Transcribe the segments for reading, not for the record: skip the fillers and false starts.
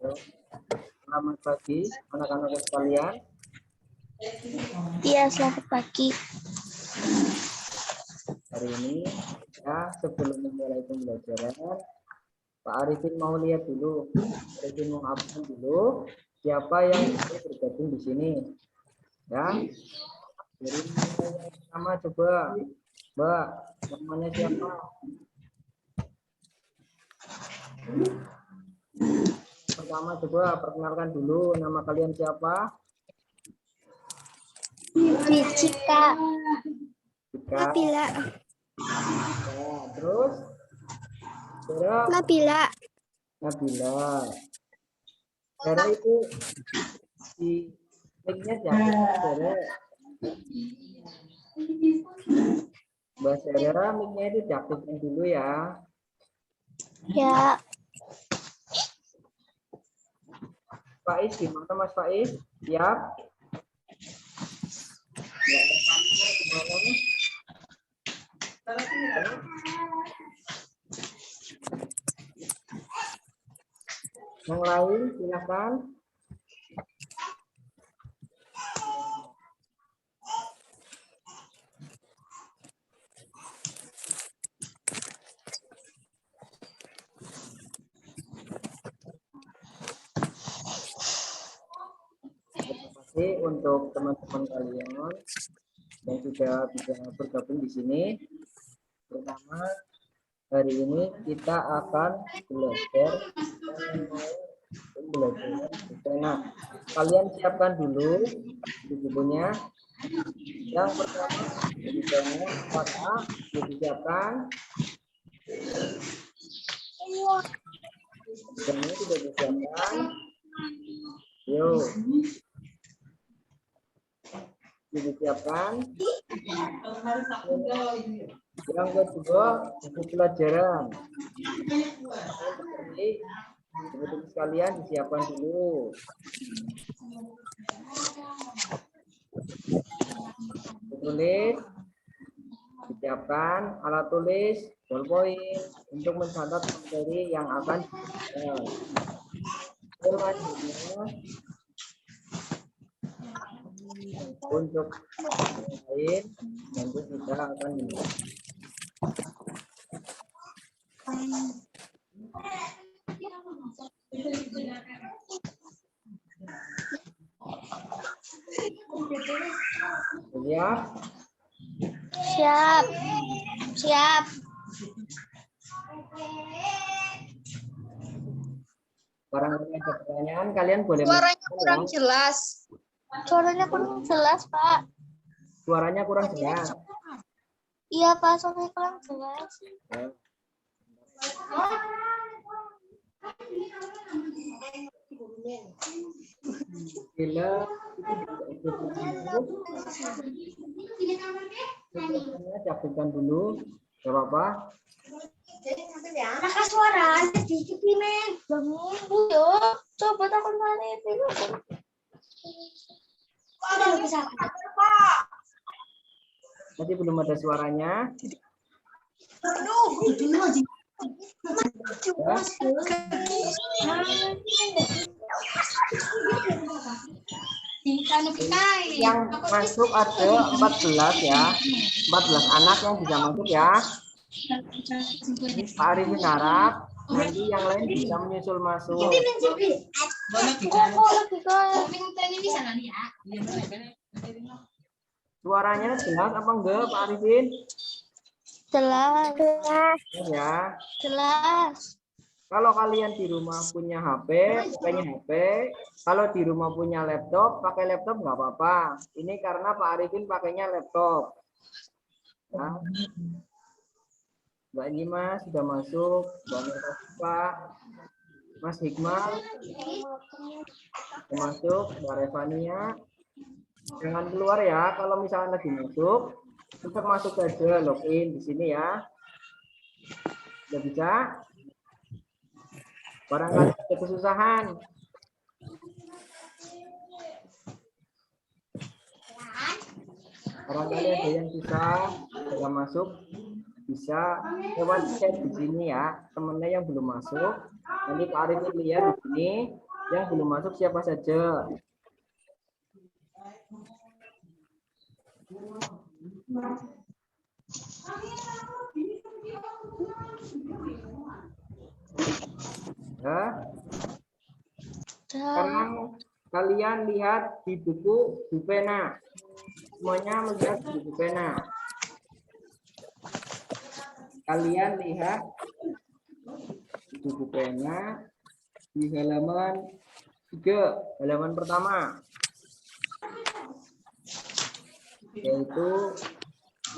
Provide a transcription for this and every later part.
Selamat pagi anak-anak sekalian. Iya, selamat pagi. Hari ini ya sebelum memulai pembelajaran, Pak Arifin mau lihat dulu, Pak Arifin mau absen dulu siapa yang bergabung di sini. Ya, jadi yang pertama coba, Mbak, namanya siapa? Pertama coba perkenalkan dulu nama kalian siapa? Cika. Cika. Nabila. Ya, terus? Sarah? Nabila. Nabila. Sarah itu di mic-nya siapa? Sarah. Mbak Sarah, mic-nya itu diaktifkan dulu ya. Ya. Faiz, gimana Mas Faiz? Siap? Ya, rekannya gimana? Yang lain silakan. Terima kasih untuk teman-teman kalian yang sudah bisa bergabung di sini. Pertama, hari ini kita akan belajar Nah, kalian siapkan dulu bukunya. Yang pertama, bukunya apa? Disiapkan. Bukunya sudah disiapkan. Yuk. Disiapkan. Yang kedua, buku pelajaran. Teman-teman sekalian disiapkan dulu. Tulis, disiapkan alat tulis, ballpoint untuk mencatat materi yang akan dibahas. Selanjutnya, untuk lain nanti kita akan mulai. Siap? Siap. Siap. Barangkali ada pertanyaan, kalian boleh. Suaranya kurang jelas. Suaranya kurang jelas, Pak. Suaranya kurang jelas. Iya, Pak, suaranya kurang jelas. Bila cakupan dulu, gak apa-apa. Maka suara sedikit ini. Minggu yuk. Coba takut mana itu. Nanti belum ada suaranya. Yang masuk ada 14 ya. 14 anak yang bisa masuk ya. Pak Arifin harap nanti yang lain bisa menyusul masuk. Suaranya jelas apa enggak Pak Arifin? Jelas. Ya. Jelas. Kalau kalian di rumah punya HP, pakainya HP. Kalau di rumah punya laptop, pakai laptop nggak apa-apa. Ini karena Pak Arifin pakainya laptop. Ya. Mbak Nima sudah masuk, Mbak Nova, Mas Hikmah sudah masuk, Mbak Revania. Jangan keluar ya, kalau misalnya lagi masuk, tetap masuk aja, login di sini ya. Sudah bisa? Barangkali ada kesusahan. Barangkali ada yang bisa masuk, bisa lewat chat di sini ya. Temennya yang belum masuk, nanti Pak Arifin lihat di sini. Yang belum masuk siapa saja? Ya. Sekarang kalian lihat di buku pena. Semuanya melihat di buku pena. Kalian lihat di buku pena di halaman 3, halaman pertama. Yaitu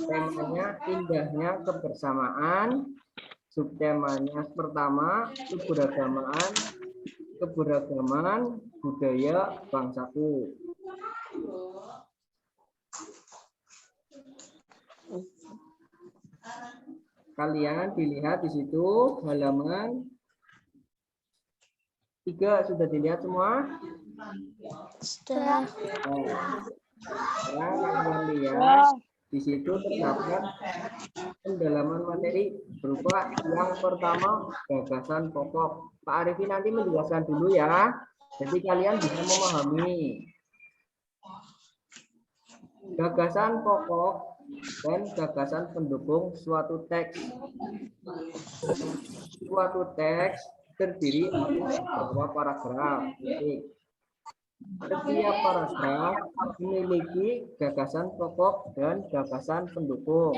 temanya indahnya kebersamaan. Subtemanya pertama keberagaman budaya bangsaku. Kalian dilihat di situ halaman 3 sudah dilihat semua? Sudah. Sekarang kalian lihat di situ terdapat pendalaman materi berupa yang pertama gagasan pokok. Pak Arifin nanti menjelaskan dulu ya. Jadi kalian bisa memahami gagasan pokok dan gagasan pendukung suatu teks. Suatu teks terdiri atas beberapa paragraf. Setiap paragraf memiliki gagasan pokok dan gagasan pendukung.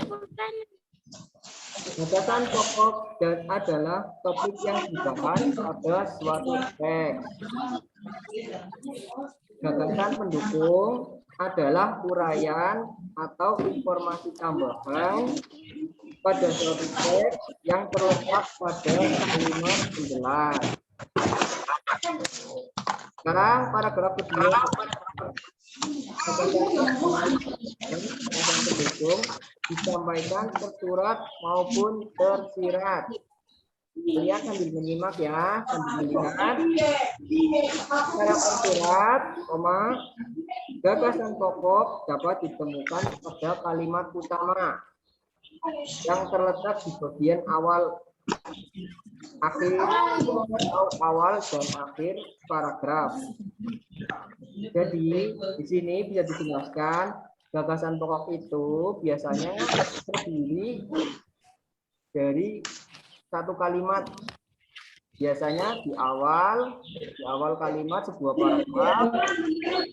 Gagasan pokok adalah topik yang dibahas pada suatu teks. Gagasan pendukung adalah uraian atau informasi tambahan pada suatu teks yang terletak pada kalimat penjelas. Sekarang paragraf kedua. Gagasan pendukung disampaikan tersurat maupun tersirat. Kalian sambil menyimak ya, sambil melihat. Secara tersurat, gagasan pokok dapat ditemukan pada kalimat utama yang terletak di bagian awal, akhir atau awal dan akhir paragraf. Jadi di sini bisa dijelaskan gagasan pokok itu biasanya terdiri dari satu kalimat. Biasanya di awal kalimat sebuah paragraf,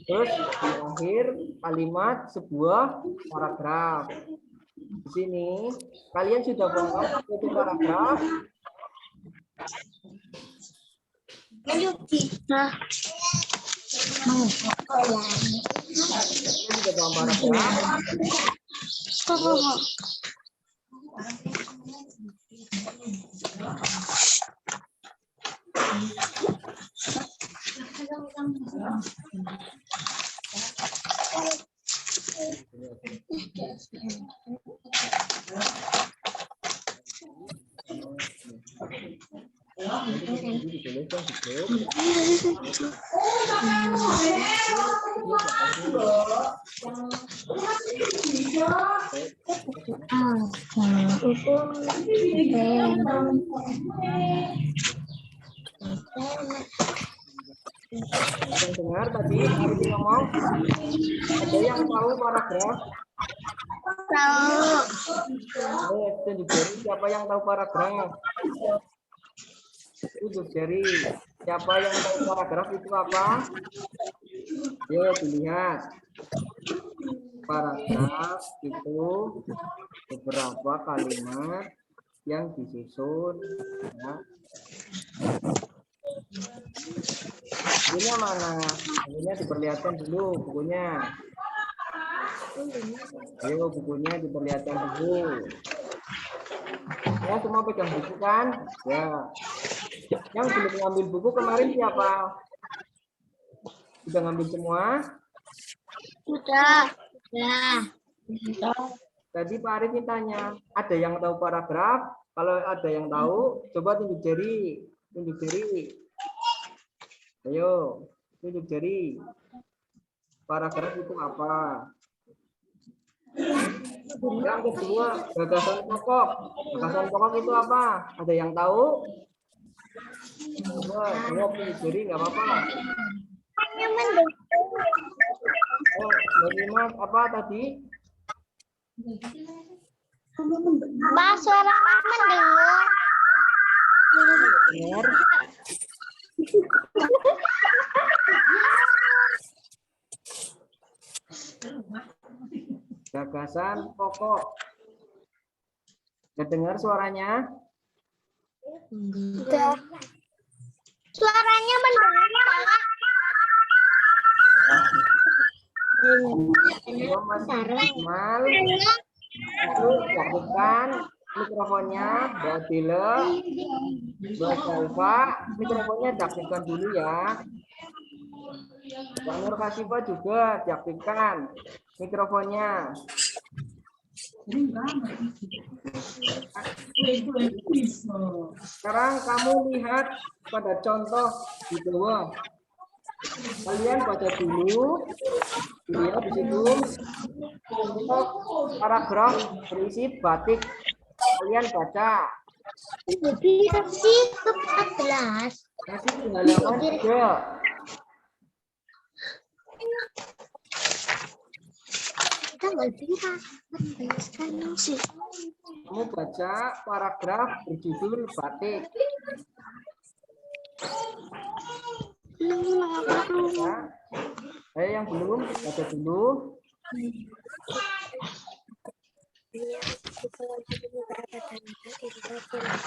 terus di akhir kalimat sebuah paragraf. Di sini kalian sudah paham itu paragraf? Nah. Kalian sudah paham paragraf? Yang dengar tadi Arifin ngomong, ada yang tahu paragraf? Tahu. Tunjuk jari siapa yang tahu paragraf? Tunjuk jari siapa yang tahu paragraf itu apa? Ya, dilihat. Paragraf itu beberapa kalimat yang disusun. Ya. Bukunya mana? Bukunya diperlihatkan dulu bukunya. Ayo bukunya diperlihatkan dulu. Ya, semua pegang buku kan? Ya. Yang belum ngambil buku kemarin siapa? Sudah ngambil semua? Sudah. Ya. Tadi Pak Arifin tanya, ada yang tahu paragraf? Kalau ada yang tahu, coba tunjuk jari. Tunjuk jari. Ayo, tunjuk jari. Paragraf itu apa? Yang kedua, gagasan pokok. Gagasan pokok itu apa? Ada yang tahu? Coba jawab jadi nggak apa-apa. Oh, Mbak apa tadi? Pak, suara mendengar. Dengar. Gagasan pokok. Nggak dengar suaranya? Udah. Suaranya mendengar, Pak. Coba Mas Iqmal itu lakukan mikrofonnya, Mbak Dila, Mbak Salva, mikrofonnya diaktifkan dulu ya. Mbak Nur Kasifa juga diaktifkan mikrofonnya. Sekarang kamu lihat pada contoh di bawah. Kalian baca dulu, dilihat di situ untuk paragraf berisi batik. Kalian baca. Versi ke-14. Masih di halaman 3. Tanggal berapa? Sekarang sih. Kamu baca paragraf berjudul batik. Ya. Saya yang belum baca dulu.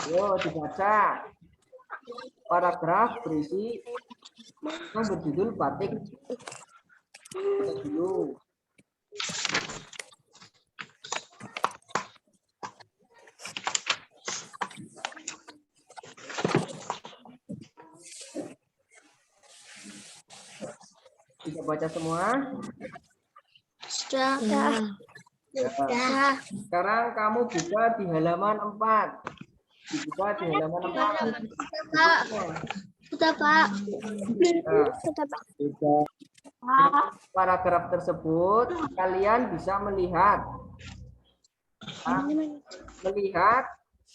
Yo, dibaca. Paragraf berisi yang berjudul batik. Baca dulu. Bisa baca semua? Sudah. Ya. Sekarang kamu buka di halaman 4. Dibuka di halaman 4. Sudah, Pak. Nah, paragraf tersebut kalian bisa melihat. Nah, melihat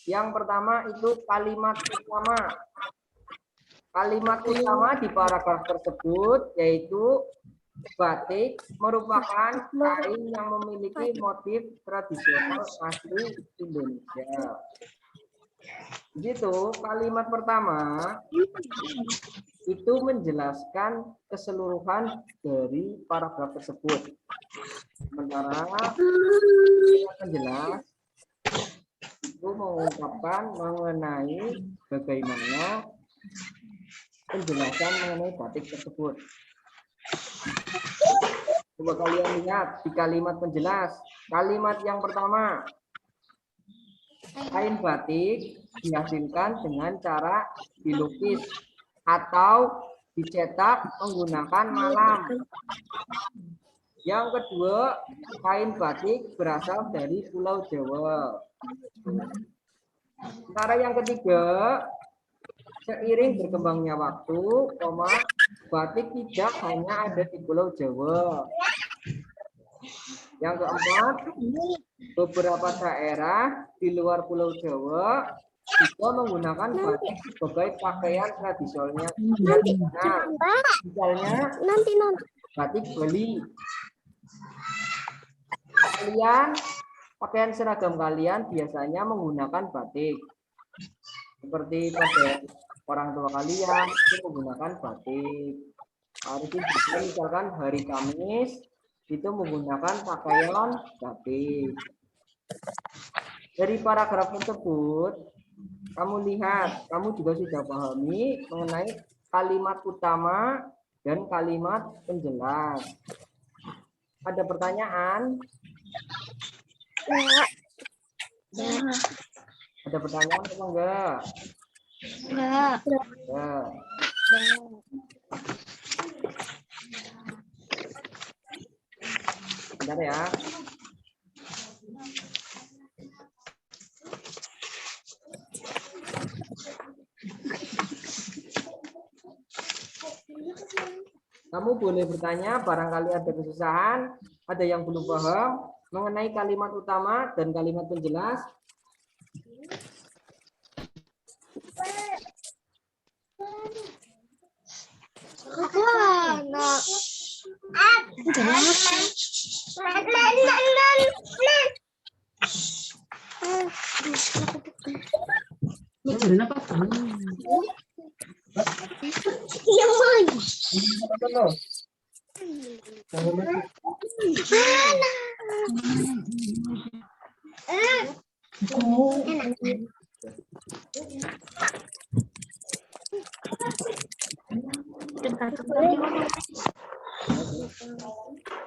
yang pertama itu kalimat utama. Kalimat utama di paragraf tersebut yaitu batik merupakan kain yang memiliki motif tradisional asli Indonesia. Begitu, kalimat pertama itu menjelaskan keseluruhan dari paragraf tersebut. Sementara kalimat penjelas itu mengungkapkan mengenai bagaimana penjelasan mengenai batik tersebut. Coba kalian lihat di kalimat penjelas. Kalimat yang pertama, kain batik dihasilkan dengan cara dilukis atau dicetak menggunakan malam. Yang kedua, kain batik berasal dari Pulau Jawa. Sementara yang ketiga, seiring berkembangnya waktu, batik tidak hanya ada di Pulau Jawa. Yang keempat, beberapa daerah di luar Pulau Jawa juga menggunakan batik sebagai pakaian tradisionalnya. Misalnya, batik Bali. Pakaian seragam kalian biasanya menggunakan batik. Seperti pada orang tua kalian itu menggunakan batik. Hari ini misalkan hari Kamis itu menggunakan pakaian batik. Dari paragraf tersebut, kamu lihat, kamu juga sudah pahami mengenai kalimat utama dan kalimat penjelas. Ada pertanyaan? Ada pertanyaan apa enggak? Enggak. Ya. Bentar ya. Kamu boleh bertanya, barangkali ada kesusahan, ada yang belum paham mengenai kalimat utama dan kalimat penjelas. Iya, Mang.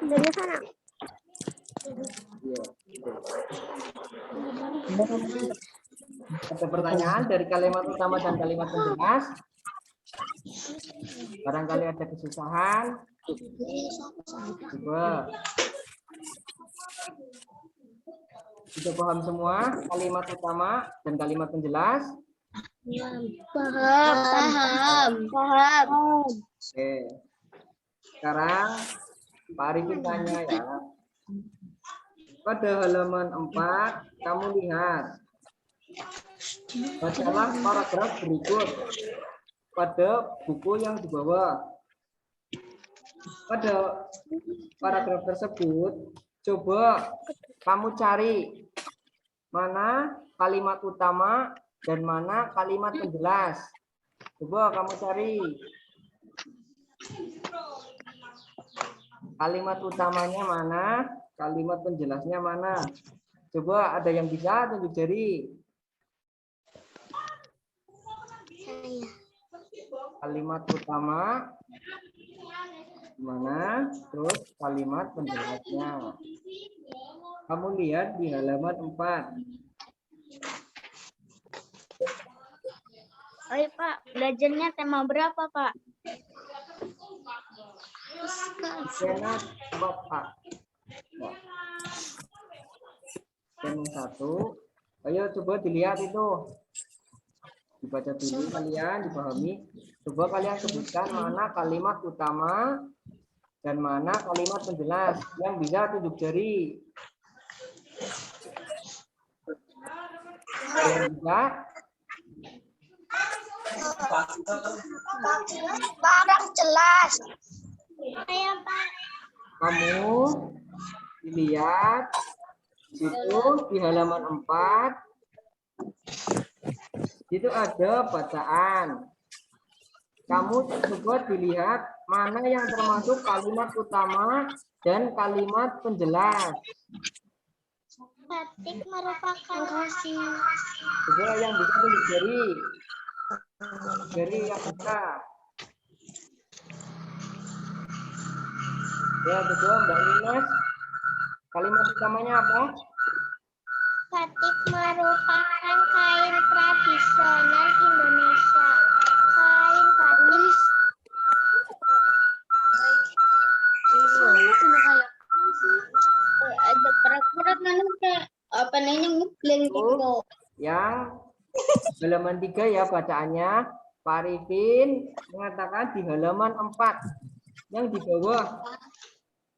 Dari sana. Iya. Ada pertanyaan dari kalimat utama dan kalimat penjelas? Barangkali ada kesusahan? Coba. Sudah paham semua kalimat utama dan kalimat penjelas? Paham. Oke. Sekarang Pak Arifin tanya ya. Pada halaman 4, kamu lihat. Bacalah paragraf berikut pada buku yang di bawah. Pada paragraf tersebut, coba kamu cari mana kalimat utama dan mana kalimat penjelas. Coba kamu cari. Kalimat utamanya mana, kalimat penjelasnya mana. Coba ada yang bisa tunjuk jari. Kalimat utama mana, terus kalimat penjelasnya. Kamu lihat di halaman 4. Ayo Pak, belajarnya tema berapa Pak? Skena 4A. Skena 1. Ayo coba dilihat itu. Dibaca dulu kalian, dipahami. Coba kalian sebutkan mana kalimat utama dan mana kalimat penjelas. Yang bisa tunjuk jari. Yang bisa? Barang jelas. Ayo Pak. Kamu dilihat situ di halaman 4. Itu ada bacaan. Kamu coba dilihat mana yang termasuk kalimat utama dan kalimat penjelas. Batik merupakan hasil. Coba yang bisa tunjuk jari. Jari yang bisa. Ya, coba Mbak Ines. Kalimat utamanya apa? Batik merupakan kain tradisional Indonesia. Kain batik. Ada perak-perak mana apa namanya mukling gitu. Yang halaman 3 ya bacaannya. Pak Arifin mengatakan di halaman 4. Yang di bawah.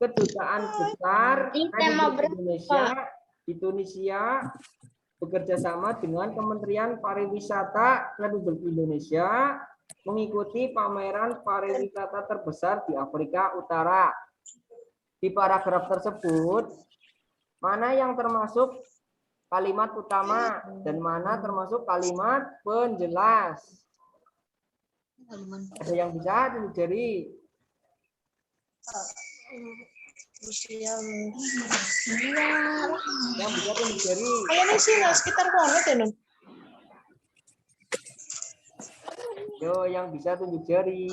Kedutaan Besar Republik Indonesia di Tunisia bekerja sama dengan Kementerian Pariwisata Republik Indonesia mengikuti pameran pariwisata terbesar di Afrika Utara. Di paragraf tersebut, mana yang termasuk kalimat utama dan mana termasuk kalimat penjelas? Ada yang bisa tunjuk jari? Yang bisa tunjuk jari. Kayaknya sih nggak sekitar banget ya, Nun. Yo, yang bisa tunjuk jari.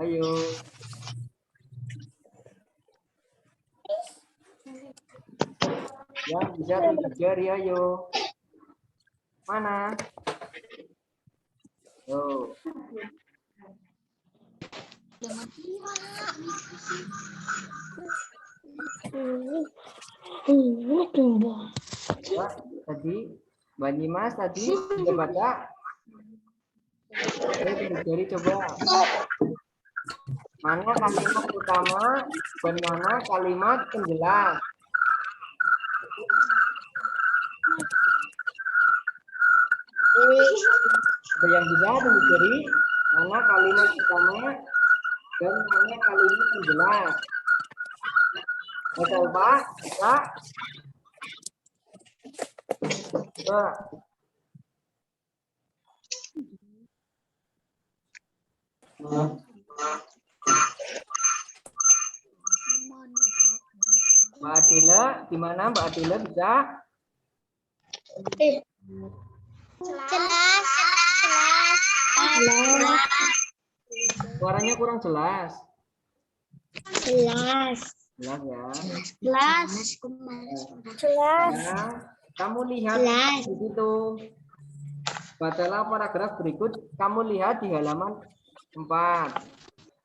Ayo. Yang bisa tunjuk jari, ayo. Mana? Yo. Pak, tadi Mbak Nimas tadi sudah baca. Ayo tunjuk jari coba. Mana kalimat utama dan mana kalimat penjelas? Ada yang bisa tunjuk jari mana kalimat utama dan mana kalimat penjelas? Betul Pak? Bisa? Coba. Mbak Adila, gimana Mbak Adila bisa? Jelas. Suaranya kurang jelas. Jelas. Jelas ya. Jelas. Nah, kamu lihat Jelas. di situ. Bacalah paragraf berikut. Kamu lihat di halaman 4.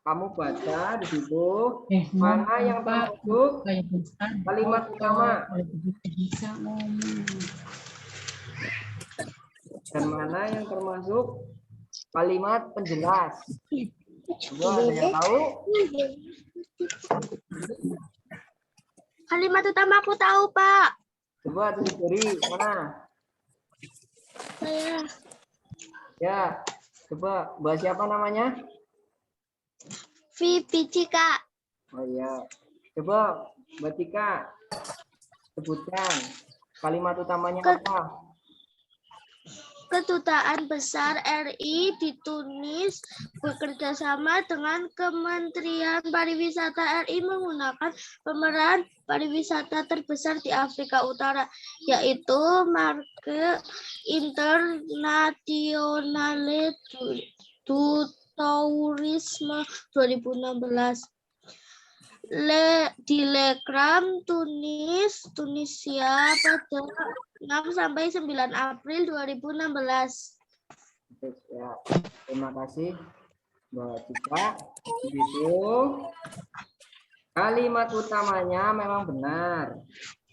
Kamu baca di situ mana yang termasuk kalimat utama dan mana yang termasuk kalimat penjelas. Coba ada yang tahu? Kalimat utama aku tahu, Pak. Coba telusuri mana? Saya. Ya, coba Mbak siapa namanya? Vivi, Kak. Oh iya. Coba Mbak Tika sebutkan kalimat utamanya apa? Kedutaan Besar RI di Tunis bekerja sama dengan Kementerian Pariwisata RI menggunakan pemeran pariwisata terbesar di Afrika Utara, yaitu Marque Internationale du Tourisme 2016. Di Lekram, Tunisia pada 6 sampai 9 April 2016. Ya, terima kasih Mbak Tika. Begitu. Kalimat utamanya memang benar.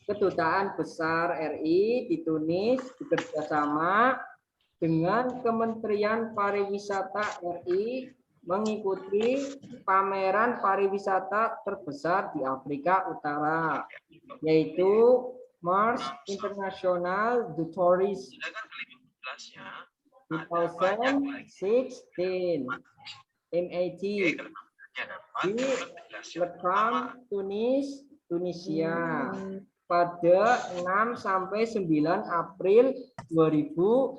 Kedutaan Besar RI di Tunis bekerja sama dengan Kementerian Pariwisata RI mengikuti pameran pariwisata terbesar di Afrika Utara, yaitu Mars International du Tourisme 2016 MAT di Lekram, Tunisia pada 6 sampai 9 April 2016.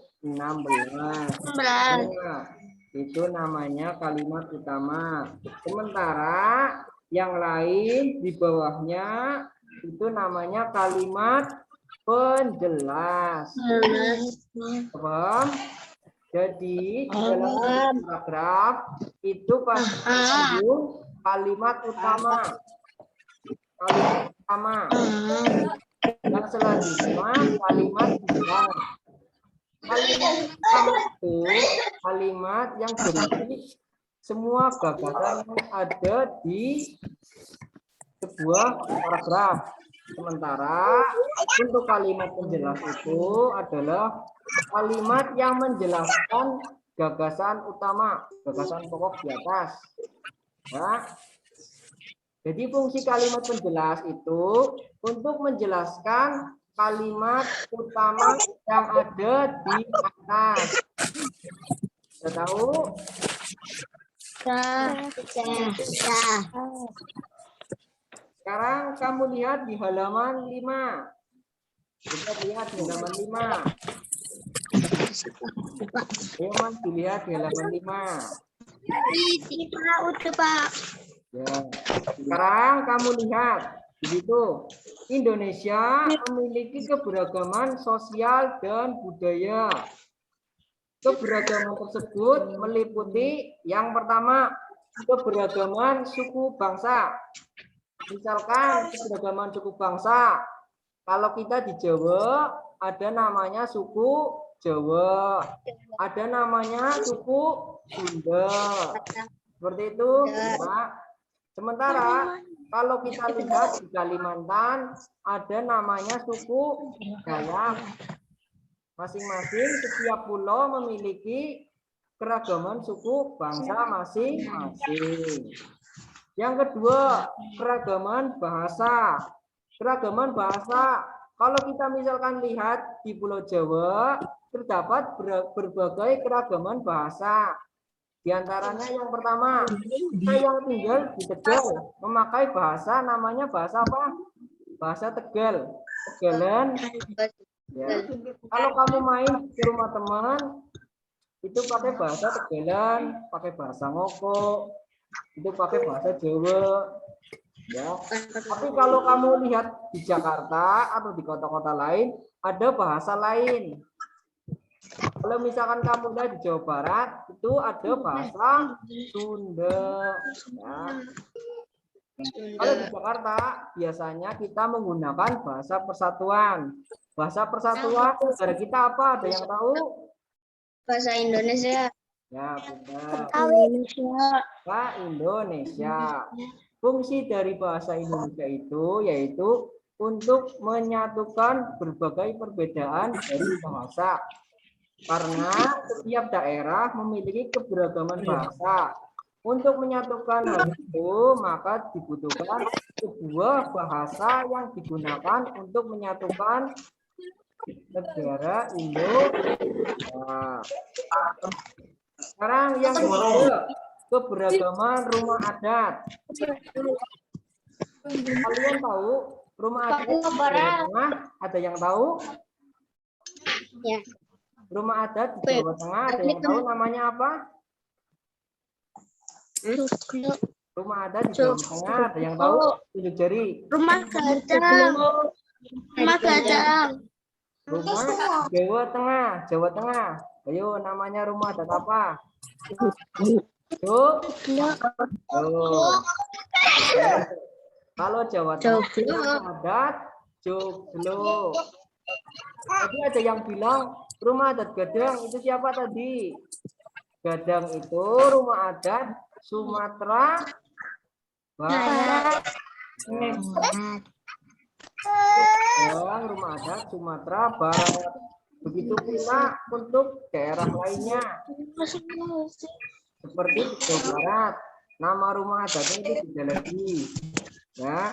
Nah, itu namanya kalimat utama. Sementara yang lain di bawahnya itu namanya kalimat penjelas. Paham? Jadi di dalam paragraf itu pasti kalimat utama. Kalimat utama. Yang selanjutnya kalimat penjelas. Kalimat utama itu kalimat yang berisi semua gagasan yang ada di sebuah paragraf. Sementara untuk kalimat penjelas itu adalah kalimat yang menjelaskan gagasan utama, gagasan pokok di atas. Ya. Jadi fungsi kalimat penjelas itu untuk menjelaskan kalimat utama yang ada di atas. Sudah tahu? Sekarang kamu lihat di halaman 5. Kita lihat di halaman 5. Ayo Mas, dilihat di halaman 5. Ya. Sekarang kamu lihat di situ. Indonesia memiliki keberagaman sosial dan budaya. Keberagaman tersebut meliputi yang pertama, keberagaman suku bangsa. Misalkan keberagaman suku bangsa, kalau kita di Jawa ada namanya suku Jawa, ada namanya suku Sunda. Seperti itu, Pak. Sementara kalau kita lihat di Kalimantan ada namanya suku Dayak. Masing-masing setiap pulau memiliki keragaman suku bangsa masing-masing. Yang kedua, keragaman bahasa. Keragaman bahasa, kalau kita misalkan lihat di Pulau Jawa, terdapat berbagai keragaman bahasa. Di antaranya yang pertama, kita yang tinggal di Tegal memakai bahasa namanya bahasa apa? Bahasa Tegal. Tegalan, Ya. Kalau kamu main ke rumah teman, itu pakai bahasa Tegalan, pakai bahasa Ngoko, itu pakai bahasa Jawa. Ya. Tapi kalau kamu lihat di Jakarta atau di kota-kota lain, ada bahasa lain. Kalau misalkan kamu lihat di Jawa Barat, itu ada bahasa Sunda. Ya. Kalau di Jakarta, biasanya kita menggunakan bahasa persatuan. Bahasa persatuan negara kita apa? Ada yang tahu? Bahasa Indonesia. Ya, benar. Indonesia. Bahasa Indonesia. Fungsi dari bahasa Indonesia itu yaitu untuk menyatukan berbagai perbedaan dari bahasa. Karena setiap daerah memiliki keberagaman bahasa. Untuk menyatukan hal itu, maka dibutuhkan sebuah bahasa yang digunakan untuk menyatukan negara Indonesia. Sekarang yang kedua, keberagaman rumah adat. Kalian tahu rumah adat di Jawa Tengah? Ada yang tahu? Ya. Rumah adat di Jawa Tengah ada yang tahu namanya apa? Rumah adat di Jawa Tengah ada yang tahu? Tunjuk jari. Rumah gadang. Rumah gadang. Rumah Jawa Tengah, Jawa Tengah. Ayo namanya rumah adat apa? Tuh. Kalau Jawa Tengah rumah adat Joglo. Tadi ada yang bilang rumah adat Gadang itu siapa tadi? Gadang itu rumah adat Sumatera Barat. Gadang rumah adat Sumatera Barat. Begitu pula untuk daerah lainnya. Seperti di Jawa Barat, nama rumah adatnya itu beda lagi. Ya.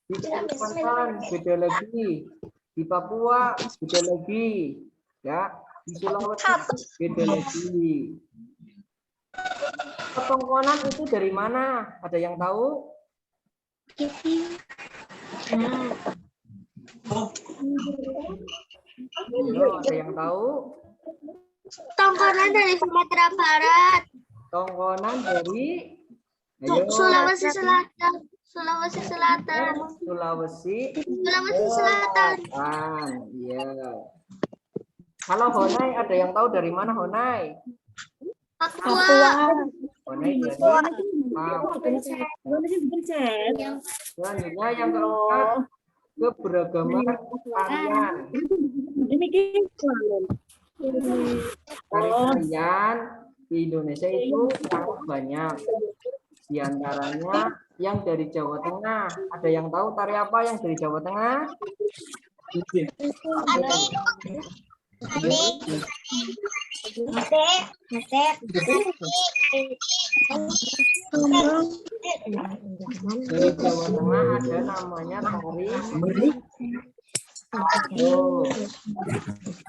Di Kalimantan beda lagi. Di Papua beda lagi. Ya. Di Sulawesi beda lagi. Ketongkonan itu dari mana? Ada yang tahu? Ada yang tahu? Tongkonan dari Sumatera Barat. Tongkonan dari Sulawesi Selatan. Sulawesi Selatan. Sulawesi Selatan. Iya. Kalau Honai ada yang tahu dari mana Honai? Papua. Honai dari selanjutnya yang keempat, keberagaman tarian. Tarian di Indonesia itu sangat banyak. Di antaranya yang dari Jawa Tengah. Ada yang tahu tari apa yang dari Jawa Tengah? Dari Jawa Tengah ada namanya tari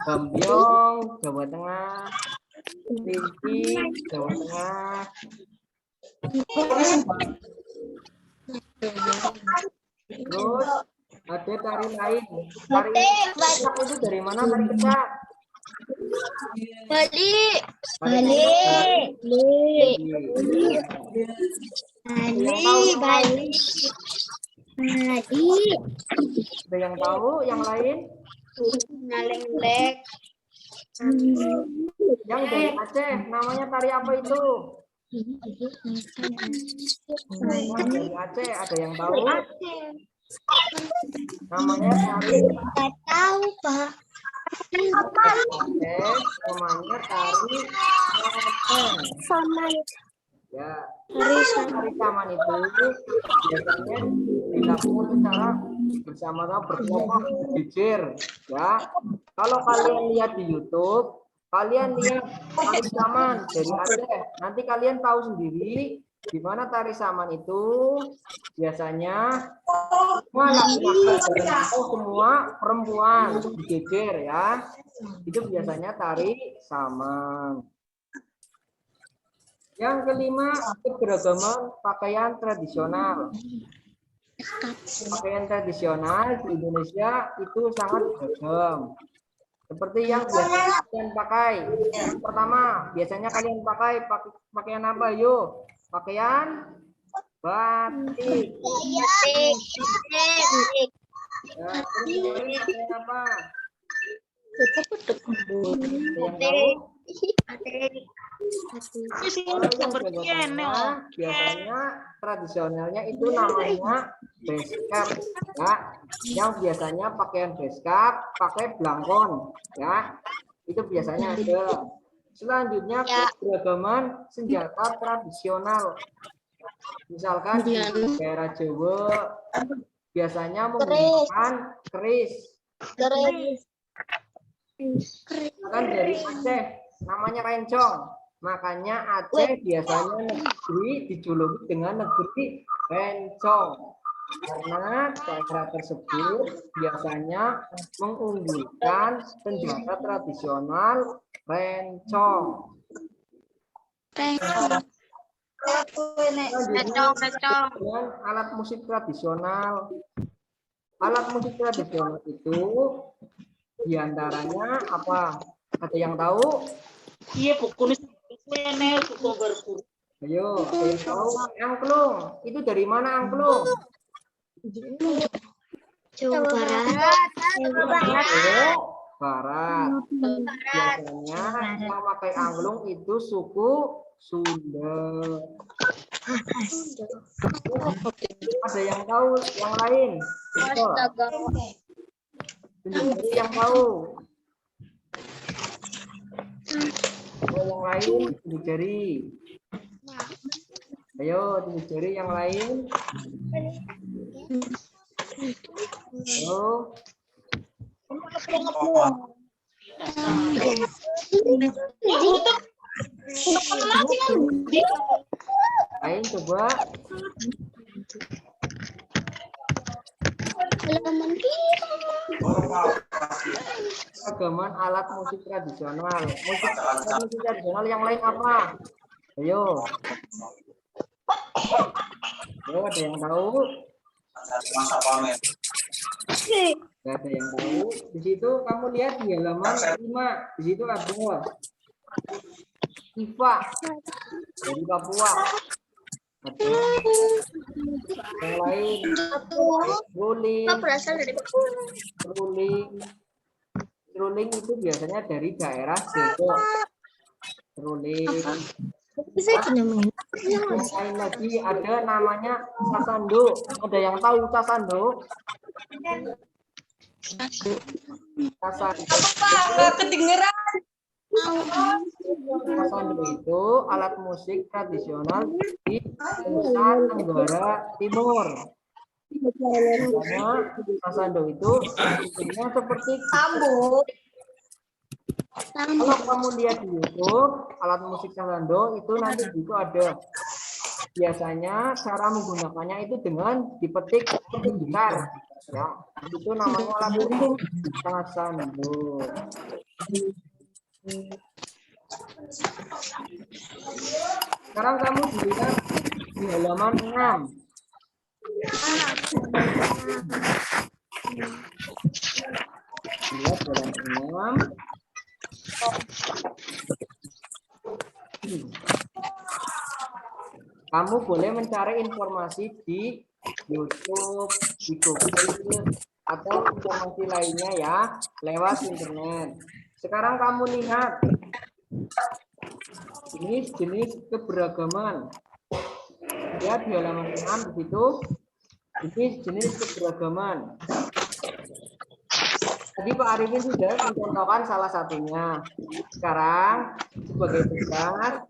Gambyong, Jawa Tengah, Rinci, Jawa Tengah. Terus ada tari lain. Tari kecak itu dari mana tari kecak? Bali. Ada yang tahu yang lain? Nalenglek. Yang dari Aceh, namanya tari apa itu? Yang dari Aceh, ada yang tahu? Namanya tari. Tidak tahu, Pak. Aceh, namanya tari saman. Ya, tari saman itu biasanya dilakukan secara bersama-sama berkelompok berjejer. Ya, kalau kalian lihat di YouTube, kalian lihat tari saman dari Aceh. Nanti kalian tahu sendiri di mana tari saman itu biasanya semua laki-laki atau semua perempuan berjejer ya. Itu biasanya tari saman. Yang kelima, keberagaman pakaian tradisional. Pakaian tradisional di Indonesia itu sangat beragam. Seperti yang biasa kalian pakai. Yang pertama, biasanya kalian pakai pakaian apa? Yuk, pakaian batik. Ya, terus pakaian apa? Yang tahu? Biasanya tradisionalnya itu namanya beskap, ya. Yang biasanya pakaian beskap pakai blangkon, ya. Itu biasanya ada. Selanjutnya keberagaman senjata tradisional. Misalkan di daerah Jawa biasanya menggunakan keris. Kan dari Aceh namanya rencong. Makanya Aceh biasanya negeri dijuluki dengan negeri rencong. Karena daerah tersebut biasanya mengunggulkan senjata tradisional rencong. Dengan alat musik tradisional. Alat musik tradisional itu diantaranya apa? Ada yang tahu? Iya, pokoknya suka berpura. Ayo, ada yang tahu? Angklung. Itu dari mana angklung? Jawa Barat. Jawa Barat. Biasanya yang pakai angklung itu suku Sunda. Ada yang tahu yang lain? Tunjuk yang tahu. Yang lain tunjuk jari. Ayo tunjuk jari yang lain. Ayo. Lain coba. Keragaman alat musik tradisional. Musik tradisional yang lain apa? Ayo. Ayo, ada yang tahu? Gak ada yang tahu. Di situ kamu lihat di halaman 5. Di situ ada Iva dari Papua. Ada yang lain. Ruling. Ruling itu biasanya dari daerah Depok. Ruling. Yang lain lagi ada namanya sasando. Ada yang tahu sasando? Kedengeran. Sasando itu alat musik tradisional di Nusa Tenggara Timur. Karena sasando itu bentuknya seperti Sambut. kalau kamu lihat di YouTube alat musik sasando itu nanti itu ada. Biasanya cara menggunakannya itu dengan dipetik seperti gitar, ya. Itu namanya alat musik sasando. Sekarang kamu dilihat di halaman 6. Lihat halaman 6. Kamu boleh mencari informasi di YouTube, di Google, atau informasi lainnya ya lewat internet. Sekarang kamu lihat jenis keberagaman. Lihat di halaman 6 di situ. Jenis keberagaman. Tadi Pak Arifin sudah mencontohkan salah satunya. Sekarang sebagai tugas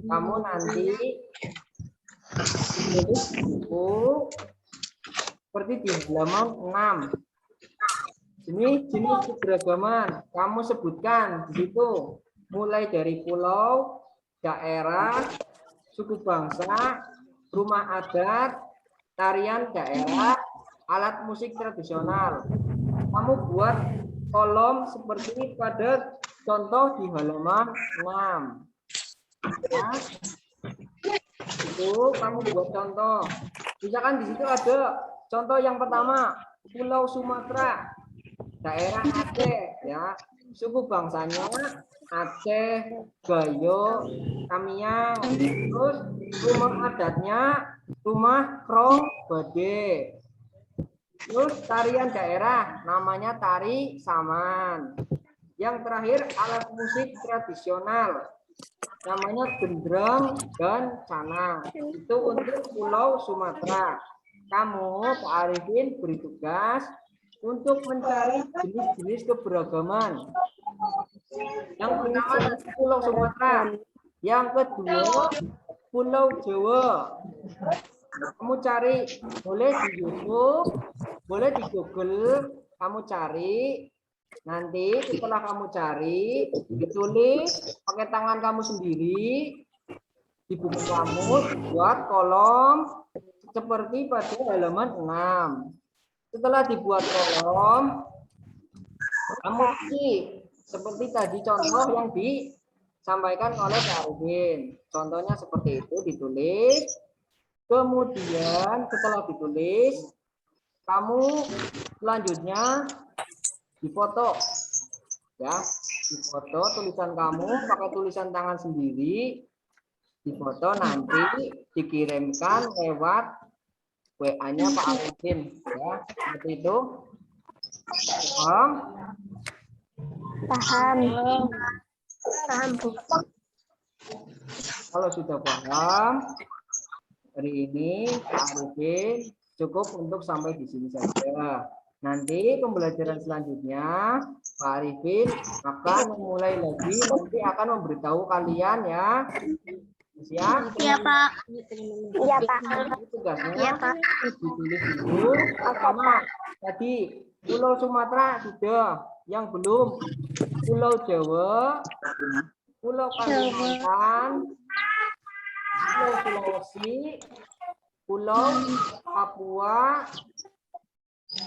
kamu nanti menulis buku seperti di halaman 6. Jenis keberagaman kamu sebutkan di situ, mulai dari pulau, daerah, suku bangsa, rumah adat, tarian daerah, alat musik tradisional. Kamu buat kolom seperti pada contoh di halaman 6. Ya. Itu kamu buat contoh. Misalkan di situ ada contoh yang pertama, Pulau Sumatera, daerah Aceh, ya. Suku bangsanya Aceh, Gayo, Tamiang. Terus rumah adatnya rumah Krong Bade. Terus tarian daerah namanya tari saman. Yang terakhir alat musik tradisional namanya gendreng dan canang. Itu untuk Pulau Sumatera. Kamu, Pak Arifin, beri tugas untuk mencari jenis-jenis keberagaman. Yang pertama Pulau Sumatera, yang kedua Pulau Jawa. Kamu cari, boleh di YouTube, boleh di Google, kamu cari. Nanti setelah kamu cari, ditulis pakai tangan kamu sendiri di buku kamu, buat kolom seperti pada halaman 6. Setelah dibuat kolom, kamu isi seperti tadi contoh yang disampaikan oleh Pak Arifin. Contohnya seperti itu, ditulis. Kemudian setelah ditulis, kamu selanjutnya difoto, ya, difoto tulisan kamu pakai tulisan tangan sendiri, difoto nanti dikirimkan lewat WA-nya Pak Arifin, ya, seperti itu. Paham? Paham. Paham, Bu. Kalau sudah paham, hari ini Pak Arifin cukup untuk sampai di sini saja. Nanti pembelajaran selanjutnya Pak Arifin akan memulai lagi, nanti akan memberitahu kalian ya. Siap? Iya, Pak. Iya, Pak. Tugasnya Iya, Pak. ditulis dulu. Pertama, tadi Pulau Sumatera sudah, yang belum Pulau Jawa, Pulau Kalimantan, Pulau Sulawesi, Pulau Papua,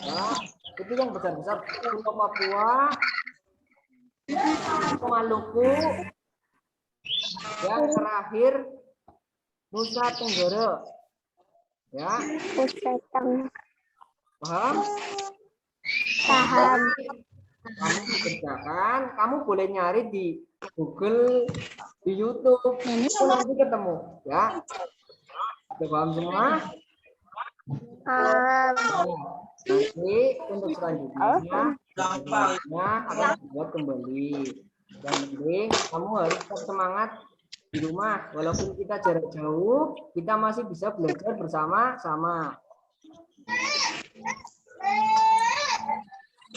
ya, itu yang besar-besar. Pulau Papua, Maluku, yang terakhir Nusa Tenggara, ya. Paham? Paham. Kamu kerjakan, kamu boleh nyari di Google, di YouTube, itu nanti ketemu, ya. Sudah paham semua? Paham. Nanti untuk selanjutnya akan dibuat kembali. Yang penting kamu harus tetap semangat di rumah. Walaupun kita jarak jauh, kita masih bisa belajar bersama-sama.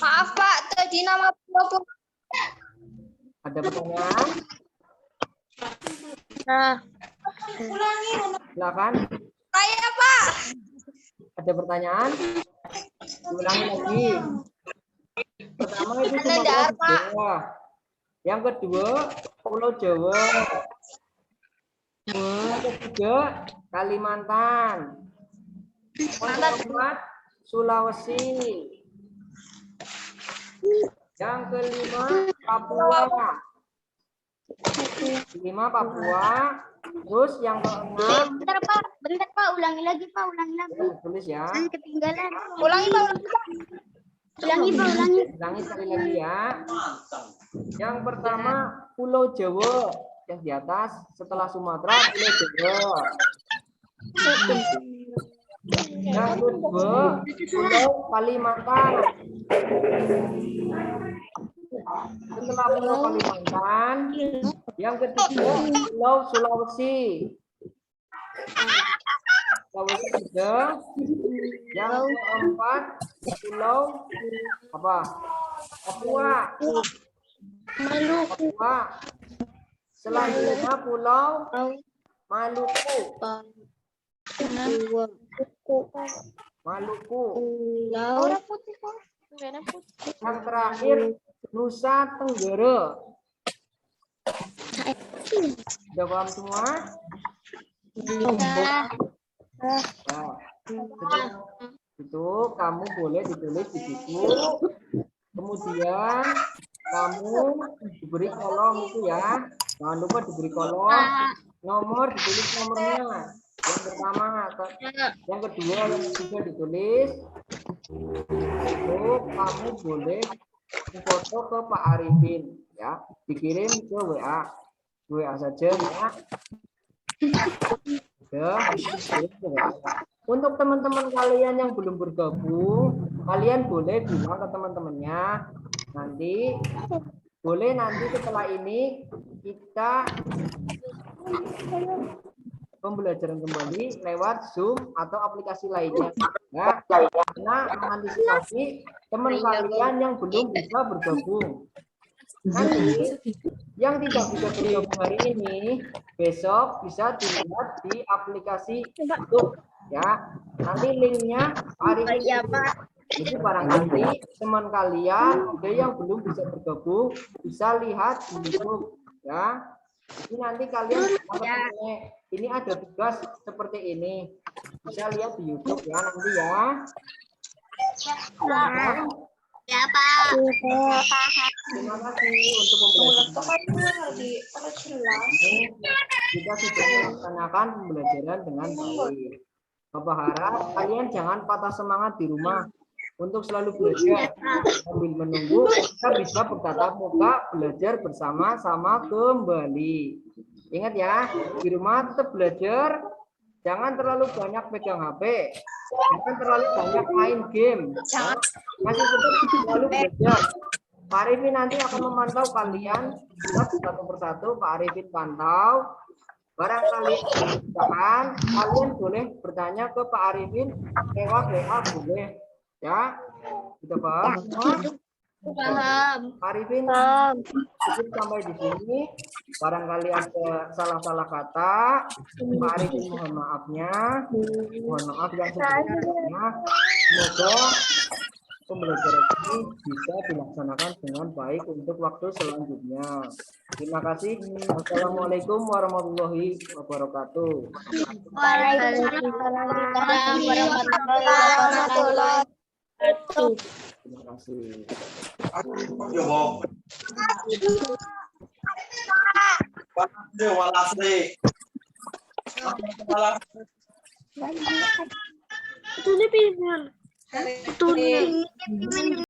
Maaf, Pak. Tadi nama Pulau. Ada pertanyaan? Nah, Silakan. Saya, Pak. Ada pertanyaan? Ulangi lagi. Pertama itu Sumatera Jawa. Yang kedua Pulau Jawa. Yang ketiga Kalimantan. Yang keempat Sulawesi. Yang kelima Papua. Kelima Papua. Terus yang keenam, Bentar, Pak. Ulangi lagi, Pak. Ulangi lagi. tulis ya. Ketinggalan. Ulangi, Pak. Ulangi, Pak. Ulangi sekali lagi ya. Yang pertama Pulau Jawa, yang di atas setelah Sumatera Pulau Jawa. Yang kedua Pulau Kalimantan. Setelah Pulau Kalimantan, yang ketiga Pulau Sulawesi. Sulawesi juga. Yang keempat Pulau apa? Papua. Papua. Selanjutnya Pulau Maluku. Maluku. Yang terakhir Nusa Tenggara. Sudah paham semua? Nah, itu kamu boleh ditulis di situ. Kemudian kamu diberi kolom itu ya. Jangan lupa diberi kolom. Nomor ditulis nomornya. Yang pertama, yang kedua yang bisa ditulis itu kamu boleh foto ke Pak Arifin ya, dikirim ke WA saja ya. Untuk teman-teman kalian yang belum bergabung, kalian boleh bilang ke teman-temannya nanti setelah ini kita pembelajaran kembali lewat Zoom atau aplikasi lainnya ya, karena mengantisipasi teman kalian yang belum bisa bergabung. Nanti yang tidak bisa bergabung hari ini besok bisa dilihat di aplikasi YouTube ya. Nanti linknya hari ini. Jadi barangkali teman kalian ada yang belum bisa bergabung bisa lihat di YouTube ya. Ini nanti kalian ini ada tugas seperti ini bisa lihat di YouTube ya nanti ya. Ya, Pak. Terima kasih untuk pembelajaran. Kita sudah melaksanakan pembelajaran dengan baik. Bapak harap kalian jangan patah semangat di rumah untuk selalu belajar sambil menunggu kita bisa bertatap muka belajar bersama-sama kembali. Ingat ya, di rumah tetap belajar, jangan terlalu banyak pegang HP, jangan terlalu banyak main game. Masih tetap selalu belajar. Pak Arifin nanti akan memantau kalian satu persatu. Pak Arifin pantau. Barangkali kalian boleh bertanya ke Pak Arifin lewat WA boleh. Ya, kita paham semua? Paham. Pak Arifin, cukup sampai di sini. Barangkali ada salah-salah kata, Pak Arifin mohon maafnya. Mohon maaf yang sebelumnya. Semoga pembelajaran ini bisa dilaksanakan dengan baik untuk waktu selanjutnya. Terima kasih. Wassalamualaikum warahmatullahi wabarakatuh. Waalaikumsalam warahmatullahi wabarakatuh. Terima kasih. Yo, Bang. Walase. Itu nih pilihan. Itu nih.